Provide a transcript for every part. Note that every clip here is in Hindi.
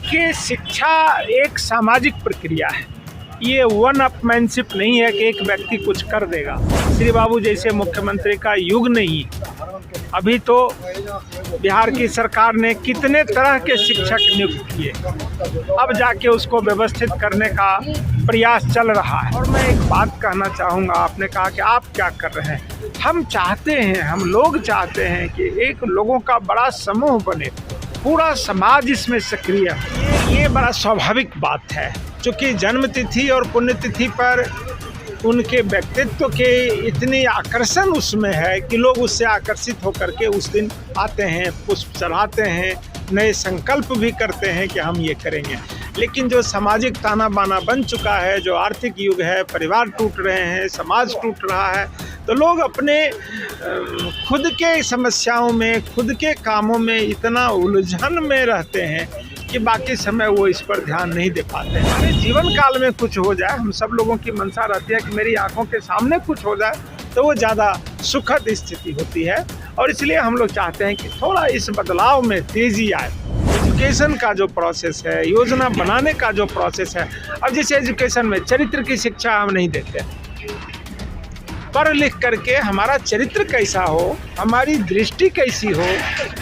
कि शिक्षा एक सामाजिक प्रक्रिया है। ये वन अपमैनशिप नहीं है कि एक व्यक्ति कुछ कर देगा। श्री बाबू जैसे मुख्यमंत्री का युग नहीं। अभी तो बिहार की सरकार ने कितने तरह के शिक्षक नियुक्त किए, अब जाके उसको व्यवस्थित करने का प्रयास चल रहा है। और मैं एक बात कहना चाहूँगा, आपने कहा कि आप क्या कर रहे हैं। हम चाहते हैं, हम लोग चाहते हैं कि एक लोगों का बड़ा समूह बने, पूरा समाज इसमें सक्रिय हो। ये बड़ा स्वाभाविक बात है, क्योंकि जन्मतिथि और पुण्यतिथि पर उनके व्यक्तित्व के इतनी आकर्षण उसमें है कि लोग उससे आकर्षित होकर के उस दिन आते हैं, पुष्प चढ़ाते हैं, नए संकल्प भी करते हैं कि हम ये करेंगे। लेकिन जो सामाजिक ताना बाना बन चुका है, जो आर्थिक युग है, परिवार टूट रहे हैं, समाज टूट रहा है, तो लोग अपने खुद के समस्याओं में, खुद के कामों में इतना उलझन में रहते हैं कि बाकी समय वो इस पर ध्यान नहीं दे पाते। हमारे जीवन काल में कुछ हो जाए, हम सब लोगों की मंशा रहती है कि मेरी आंखों के सामने कुछ हो जाए, तो वो ज़्यादा सुखद स्थिति होती है। और इसलिए हम लोग चाहते हैं कि थोड़ा इस बदलाव में तेज़ी आए। एजुकेशन का जो प्रोसेस है, योजना बनाने का जो प्रोसेस है, अब जैसे एजुकेशन में चरित्र की शिक्षा हम नहीं देते, पढ़ लिख करके हमारा चरित्र कैसा हो, हमारी दृष्टि कैसी हो,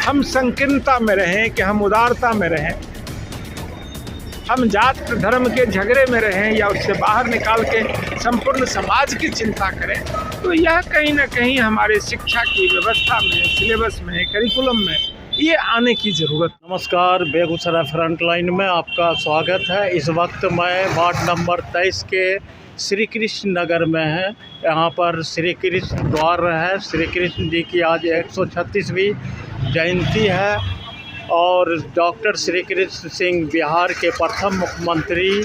हम संकीर्णता में रहें कि हम उदारता में रहें, हम जात धर्म के झगड़े में रहें या उससे बाहर निकाल के संपूर्ण समाज की चिंता करें, तो यह कहीं ना कहीं हमारे शिक्षा की व्यवस्था में, सिलेबस में, करिकुलम में ये आने की ज़रूरत। नमस्कार, बेगूसराय फ्रंटलाइन में आपका स्वागत है। इस वक्त मैं वार्ड नंबर 23 के श्री कृष्ण नगर में है। यहाँ पर श्री कृष्ण द्वार है। श्री कृष्ण जी की आज 136वीं जयंती है और डॉक्टर श्री कृष्ण सिंह बिहार के प्रथम मुख्यमंत्री,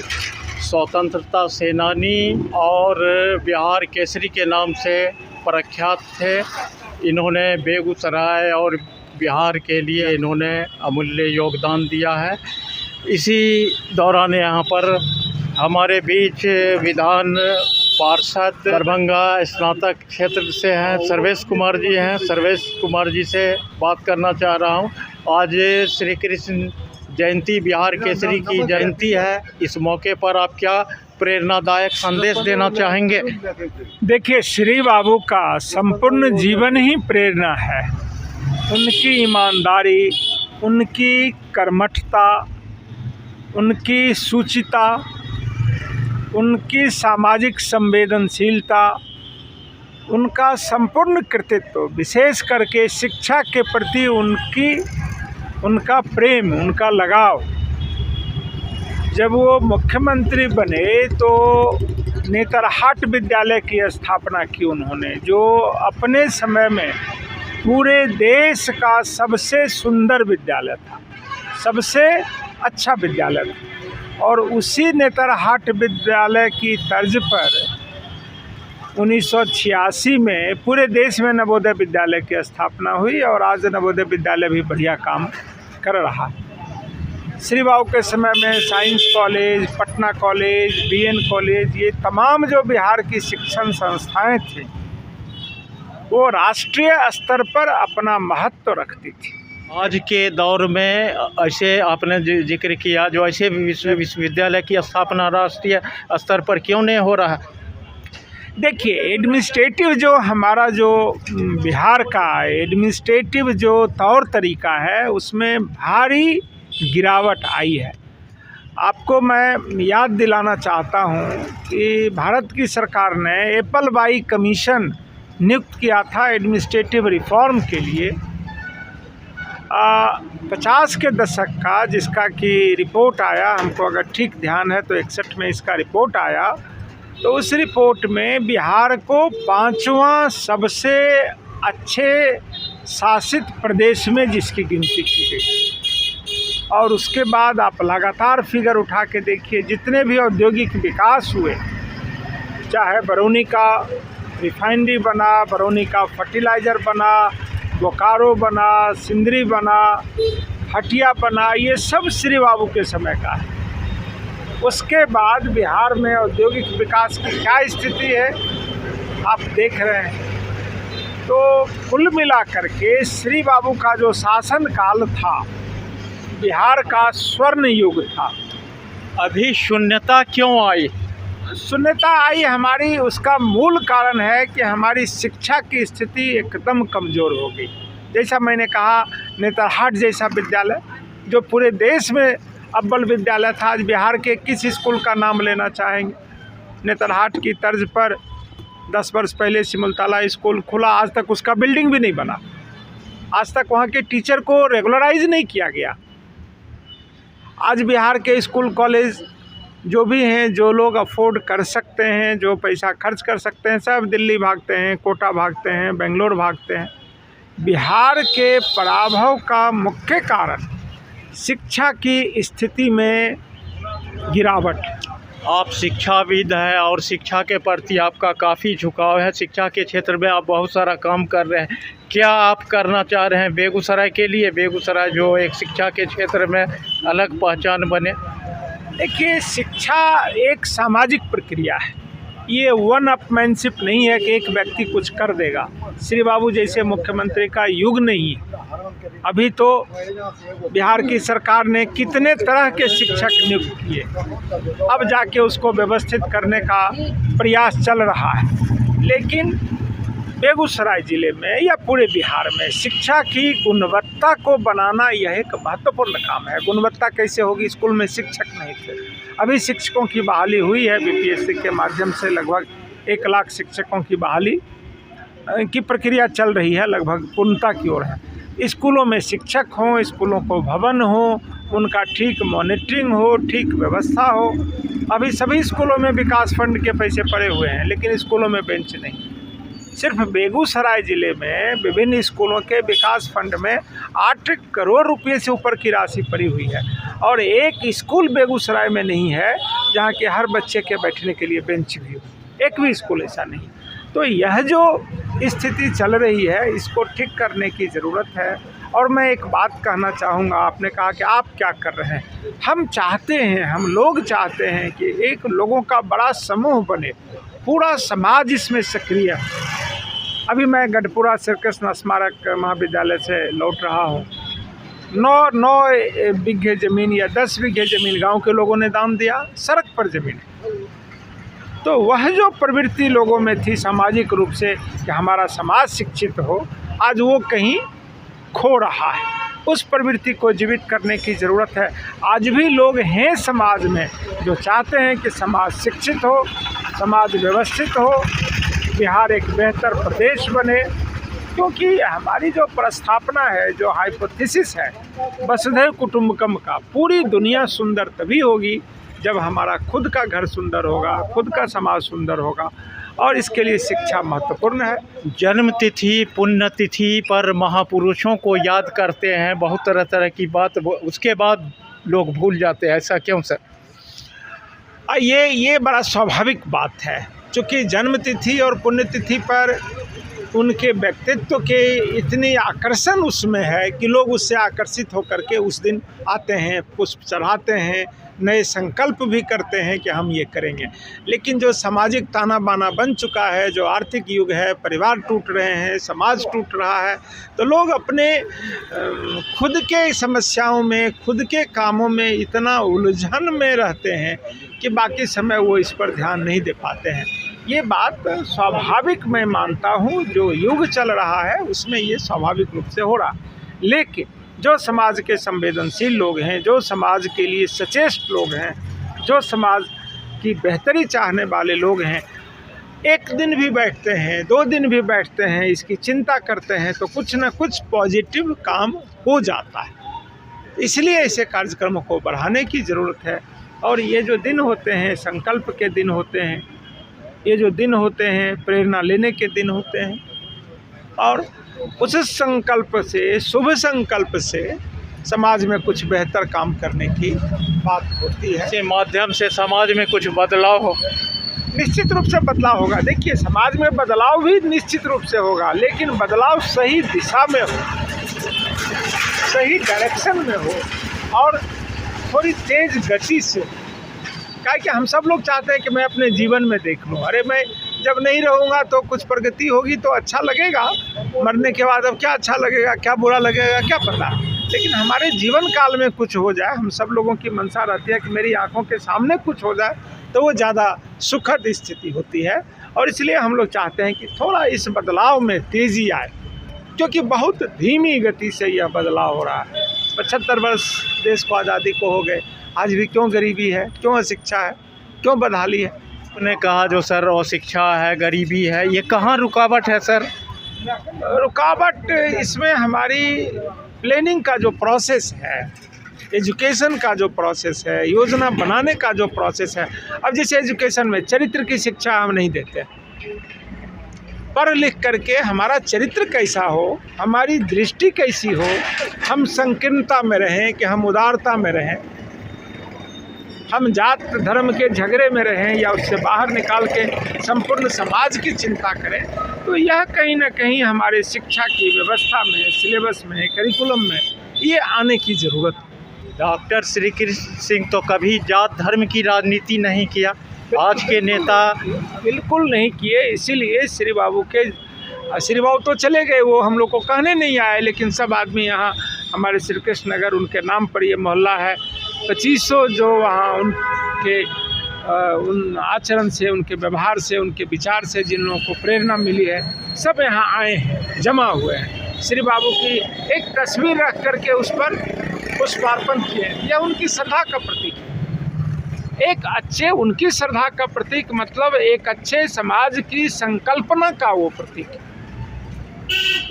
स्वतंत्रता सेनानी और बिहार केसरी के नाम से प्रख्यात थे। इन्होंने बेगूसराय और बिहार के लिए इन्होंने अमूल्य योगदान दिया है। इसी दौरान यहाँ पर हमारे बीच विधान पार्षद दरभंगा स्नातक क्षेत्र से हैं सर्वेश कुमार जी हैं। सर्वेश कुमार जी से बात करना चाह रहा हूँ। आज श्री कृष्ण जयंती, बिहार केसरी की जयंती है। इस मौके पर आप क्या प्रेरणादायक संदेश देना चाहेंगे? देखिए, श्री बाबू का संपूर्ण जीवन ही प्रेरणा है। उनकी ईमानदारी, उनकी कर्मठता, उनकी शुचिता, उनकी सामाजिक संवेदनशीलता, उनका संपूर्ण कृतित्व, विशेष करके शिक्षा के प्रति उनका प्रेम, उनका लगाव। जब वो मुख्यमंत्री बने तो नेतरहाट विद्यालय की स्थापना की उन्होंने, जो अपने समय में पूरे देश का सबसे सुंदर विद्यालय था, सबसे अच्छा विद्यालय था। और उसी नेतरहाट विद्यालय की तर्ज पर 1986 में पूरे देश में नवोदय विद्यालय की स्थापना हुई और आज नवोदय विद्यालय भी बढ़िया काम कर रहा है। श्री बाबू के समय में science college, Patna college, BN college, ये तमाम जो बिहार की शिक्षण संस्थाएं थी, वो राष्ट्रीय स्तर पर अपना महत्व रखती थी। आज के दौर में ऐसे आपने जिक्र किया, जो ऐसे विश्वविद्यालय की स्थापना राष्ट्रीय स्तर पर क्यों नहीं हो रहा? देखिए, एडमिनिस्ट्रेटिव जो हमारा जो बिहार का एडमिनिस्ट्रेटिव जो तौर तरीका है, उसमें भारी गिरावट आई है। आपको मैं याद दिलाना चाहता हूँ कि भारत की सरकार ने एपलबाई कमीशन नियुक्त किया था एडमिनिस्ट्रेटिव रिफॉर्म के लिए 50 के दशक का, जिसका कि रिपोर्ट आया, हमको अगर ठीक ध्यान है तो 61 में इसका रिपोर्ट आया। तो उस रिपोर्ट में बिहार को 5वां सबसे अच्छे शासित प्रदेश में जिसकी गिनती की गई। और उसके बाद आप लगातार फिगर उठा के देखिए, जितने भी औद्योगिक विकास हुए, चाहे बरौनी का रिफाइनरी बना, बरौनी का फर्टिलाइज़र बना, बोकारो बना, सिंदरी बना, हटिया बना, ये सब श्री बाबू के समय का है। उसके बाद बिहार में औद्योगिक विकास की क्या स्थिति है आप देख रहे हैं। तो कुल मिला करके श्री बाबू का जो शासन काल था बिहार का स्वर्ण युग था। अभी शून्यता क्यों आई? शून्यता आई हमारी, उसका मूल कारण है कि हमारी शिक्षा की स्थिति एकदम कमज़ोर हो गई। जैसा मैंने कहा, नेतरहाट जैसा विद्यालय जो पूरे देश में अव्वल विद्यालय था, आज बिहार के किस स्कूल का नाम लेना चाहेंगे? नेतरहाट की तर्ज पर 10 वर्ष पहले सिमुलताला स्कूल खुला, आज तक उसका बिल्डिंग भी नहीं बना, आज तक वहाँ के टीचर को रेगुलराइज नहीं किया गया। आज बिहार के स्कूल कॉलेज जो भी हैं, जो लोग अफोर्ड कर सकते हैं, जो पैसा खर्च कर सकते हैं, सब दिल्ली भागते हैं, कोटा भागते हैं, बेंगलोर भागते हैं। बिहार के पराभव का मुख्य कारण शिक्षा की स्थिति में गिरावट। आप शिक्षाविद हैं और शिक्षा के प्रति आपका काफ़ी झुकाव है। शिक्षा के क्षेत्र में आप बहुत सारा काम कर रहे हैं। क्या आप करना चाह रहे हैं बेगूसराय के लिए? बेगूसराय जो एक शिक्षा के क्षेत्र में अलग पहचान बने। देखिए, शिक्षा एक सामाजिक प्रक्रिया है, ये वन अपमैनशिप नहीं है कि एक व्यक्ति कुछ कर देगा। श्री बाबू जैसे मुख्यमंत्री का युग नहीं है। अभी तो बिहार की सरकार ने कितने तरह के शिक्षक नियुक्त किए, अब जाके उसको व्यवस्थित करने का प्रयास चल रहा है। लेकिन बेगूसराय ज़िले में या पूरे बिहार में शिक्षा की गुणवत्ता को बनाना यह एक महत्वपूर्ण काम है। गुणवत्ता कैसे होगी? स्कूल में शिक्षक नहीं थे, अभी शिक्षकों की बहाली हुई है। बीपीएससी के माध्यम से लगभग 1 लाख शिक्षकों की बहाली की प्रक्रिया चल रही है, लगभग पूर्णता की ओर है। स्कूलों में शिक्षक हों, स्कूलों को भवन हो, उनका ठीक मॉनिटरिंग हो, ठीक व्यवस्था हो। अभी सभी स्कूलों में विकास फंड के पैसे पड़े हुए हैं, लेकिन स्कूलों में बेंच नहीं। सिर्फ बेगूसराय ज़िले में विभिन्न स्कूलों के विकास फंड में 8 करोड़ रुपए से ऊपर की राशि पड़ी हुई है, और एक स्कूल बेगूसराय में नहीं है जहाँ के हर बच्चे के बैठने के लिए बेंच भी हो। एक भी स्कूल ऐसा नहीं। तो यह जो स्थिति चल रही है, इसको ठीक करने की ज़रूरत है। और मैं एक बात कहना चाहूँगा, आपने कहा कि आप क्या कर रहे हैं। हम चाहते हैं, हम लोग चाहते हैं कि एक लोगों का बड़ा समूह बने, पूरा समाज इसमें सक्रिय। अभी मैं गढ़पुरा श्री कृष्ण स्मारक महाविद्यालय से लौट रहा हूँ। 9 बीघे ज़मीन या 10 बीघे ज़मीन गांव के लोगों ने दान दिया, सड़क पर ज़मीन। तो वह जो प्रवृत्ति लोगों में थी सामाजिक रूप से कि हमारा समाज शिक्षित हो, आज वो कहीं खो रहा है। उस प्रवृत्ति को जीवित करने की ज़रूरत है। आज भी लोग हैं समाज में जो चाहते हैं कि समाज शिक्षित हो, समाज व्यवस्थित हो, बिहार एक बेहतर प्रदेश बने। क्योंकि हमारी जो प्रस्थापना है, जो हाइपोथेसिस है वसुधैव कुटुंबकम का, पूरी दुनिया सुंदर तभी होगी जब हमारा खुद का घर सुंदर होगा, खुद का समाज सुंदर होगा, और इसके लिए शिक्षा महत्वपूर्ण है। जन्मतिथि पुण्यतिथि पर महापुरुषों को याद करते हैं, बहुत तरह तरह की बात, उसके बाद लोग भूल जाते हैं, ऐसा क्यों सर? ये बड़ा स्वाभाविक बात है, क्योंकि जन्मतिथि और पुण्यतिथि पर उनके व्यक्तित्व के इतनी आकर्षण उसमें है कि लोग उससे आकर्षित होकर के उस दिन आते हैं, पुष्प चढ़ाते हैं, नए संकल्प भी करते हैं कि हम ये करेंगे। लेकिन जो सामाजिक ताना बाना बन चुका है, जो आर्थिक युग है, परिवार टूट रहे हैं, समाज टूट रहा है, तो लोग अपने खुद के समस्याओं में, खुद के कामों में इतना उलझन में रहते हैं कि बाकी समय वो इस पर ध्यान नहीं दे पाते हैं। ये बात स्वाभाविक मैं मानता हूँ, जो युग चल रहा है उसमें ये स्वाभाविक रूप से हो रहा। लेकिन जो समाज के संवेदनशील लोग हैं, जो समाज के लिए सचेष्ट लोग हैं, जो समाज की बेहतरी चाहने वाले लोग हैं, एक दिन भी बैठते हैं, 2 दिन भी बैठते हैं, इसकी चिंता करते हैं, तो कुछ ना कुछ पॉजिटिव काम हो जाता है। इसलिए ऐसे कार्यक्रमों को बढ़ाने की ज़रूरत है। और ये जो दिन होते हैं, संकल्प के दिन होते हैं, ये जो दिन होते हैं प्रेरणा लेने के दिन होते हैं, और उस संकल्प से, शुभ संकल्प से समाज में कुछ बेहतर काम करने की बात होती है। इसके माध्यम से समाज में कुछ बदलाव हो, निश्चित रूप से बदलाव होगा। देखिए, समाज में बदलाव भी निश्चित रूप से होगा, लेकिन बदलाव सही दिशा में हो, सही डायरेक्शन में हो, और थोड़ी तेज गति से। क्या कि हम सब लोग चाहते हैं कि मैं अपने जीवन में देख लूँ, अरे मैं जब नहीं रहूँगा तो कुछ प्रगति होगी तो अच्छा लगेगा, मरने के बाद अब क्या अच्छा लगेगा, क्या बुरा लगेगा, क्या पता। लेकिन हमारे जीवन काल में कुछ हो जाए, हम सब लोगों की मंशा रहती है कि मेरी आंखों के सामने कुछ हो जाए, तो वो ज़्यादा सुखद स्थिति होती है। और इसलिए हम लोग चाहते हैं कि थोड़ा इस बदलाव में तेज़ी आए, क्योंकि बहुत धीमी गति से यह बदलाव हो रहा है। 75 वर्ष देश को आज़ादी को हो गए, आज भी क्यों गरीबी है, क्यों अशिक्षा है, क्यों बदहाली है? आपने कहा जो सर अशिक्षा है, गरीबी है, ये कहाँ रुकावट है सर? रुकावट इसमें हमारी प्लानिंग का जो प्रोसेस है, एजुकेशन का जो प्रोसेस है, योजना बनाने का जो प्रोसेस है। अब जैसे एजुकेशन में चरित्र की शिक्षा हम नहीं देते, पढ़ लिख करके हमारा चरित्र कैसा हो, हमारी दृष्टि कैसी हो, हम संकीर्णता में रहें कि हम उदारता में रहें, हम जात धर्म के झगड़े में रहें या उससे बाहर निकाल के संपूर्ण समाज की चिंता करें, तो यह कहीं ना कहीं हमारे शिक्षा की व्यवस्था में, सिलेबस में, करिकुलम में ये आने की ज़रूरत है। डॉक्टर श्री कृष्ण सिंह तो कभी जात धर्म की राजनीति नहीं किया, आज के नेता बिल्कुल नहीं किए। इसीलिए श्री बाबू तो चले गए, वो हम लोग को कहने नहीं आए, लेकिन सब आदमी यहाँ हमारे श्री कृष्ण नगर, उनके नाम पर ये मोहल्ला है, 2500 जो वहाँ उनके उन आचरण से, उनके व्यवहार से, उनके विचार से जिन लोगों को प्रेरणा मिली है, सब यहाँ आए हैं, जमा हुए हैं। श्री बाबू की एक तस्वीर रख करके उस पर पुष्पार्पण किए, यह उनकी श्रद्धा का प्रतीक है। उनकी श्रद्धा का प्रतीक मतलब एक अच्छे समाज की संकल्पना का वो प्रतीक है।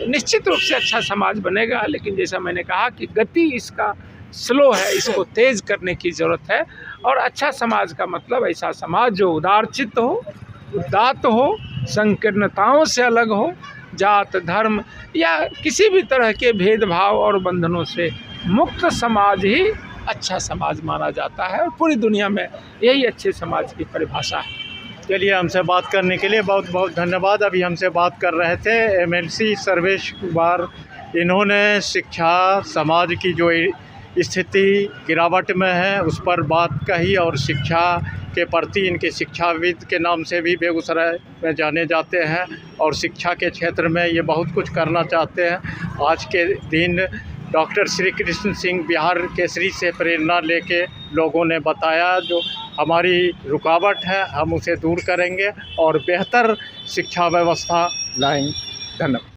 निश्चित रूप से अच्छा समाज बनेगा, लेकिन जैसा मैंने कहा कि गति इसका स्लो है, इसको तेज़ करने की ज़रूरत है। और अच्छा समाज का मतलब ऐसा समाज जो उदारचित्त हो, उदात्त हो, संकीर्णताओं से अलग हो, जात धर्म या किसी भी तरह के भेदभाव और बंधनों से मुक्त समाज ही अच्छा समाज माना जाता है, और पूरी दुनिया में यही अच्छे समाज की परिभाषा है। चलिए, हमसे बात करने के लिए बहुत बहुत धन्यवाद। अभी हमसे बात कर रहे थे MLC सर्वेश कुमार। इन्होंने शिक्षा, समाज की जो स्थिति गिरावट में है उस पर बात कही, और शिक्षा के प्रति इनके शिक्षाविद के नाम से भी बेगूसराय में जाने जाते हैं, और शिक्षा के क्षेत्र में ये बहुत कुछ करना चाहते हैं। आज के दिन डॉक्टर श्री कृष्ण सिंह बिहार केसरी से प्रेरणा लेके लोगों ने बताया जो हमारी रुकावट है हम उसे दूर करेंगे और बेहतर शिक्षा व्यवस्था लाएंगे। धन्यवाद।